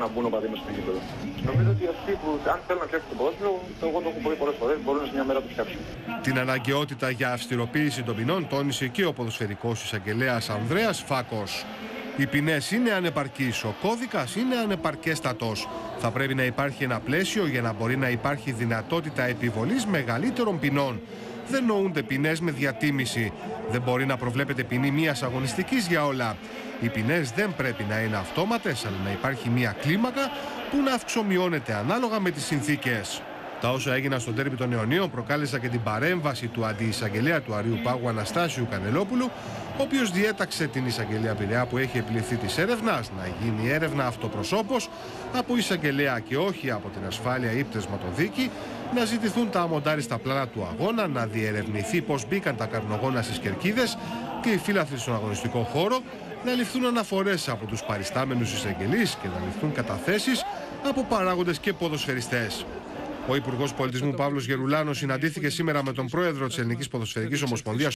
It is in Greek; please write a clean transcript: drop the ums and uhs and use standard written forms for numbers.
να μπουν οπαδοί μες στο γήπεδο. Νομίζω ότι αυτοί που αν θέλουν να φτιάξουν το ποδόσφαιρο, εγώ το έχω πει πολλές φορές, μπορούν σε μια μέρα να το φτιάξουν. Την αναγκαιότητα για αυστηροποίηση των ποινών τόνισε και ο ποδοσφαιρικός εισαγγελέας Ανδρέας Φάκος. Οι ποινές είναι ανεπαρκείς, ο κώδικας είναι ανεπαρκέστατος. Θα πρέπει να υπάρχει ένα πλαίσιο για να μπορεί να υπάρχει δυνατότητα επιβολής μεγαλύτερων ποινών. Δεν νοούνται ποινές με διατίμηση. Δεν μπορεί να προβλέπεται ποινή μιας αγωνιστικής για όλα. Οι ποινές δεν πρέπει να είναι αυτόματες, αλλά να υπάρχει μια κλίμακα που να αυξομειώνεται ανάλογα με τις συνθήκες. Τα όσα έγιναν στο ντέρμπι των Αιωνίων προκάλεσαν και την παρέμβαση του αντιεισαγγελέα του Αρείου Πάγου Αναστάσιου Κανελόπουλου, ο οποίος διέταξε την εισαγγελία Πειραιά που έχει επιληφθεί της έρευνας να γίνει έρευνα αυτοπροσώπως από εισαγγελέα και όχι από την ασφάλεια ή πτεσματοδίκη, να ζητηθούν τα αμοντάριστα πλάνα του αγώνα, να διερευνηθεί πώς μπήκαν τα καπνογόνα στις κερκίδες και οι φύλαθλοι στον αγωνιστικό χώρο, να ληφθούν αναφορές από τους παριστάμενους εισαγγελείς και να ληφθούν καταθέσεις από παράγοντες και ποδοσφαιριστές. Ο Υπουργός Πολιτισμού Παύλος Γερουλάνος συναντήθηκε σήμερα με τον πρόεδρο της Ελληνικής Ποδοσφαιρικής Ομοσπονδίας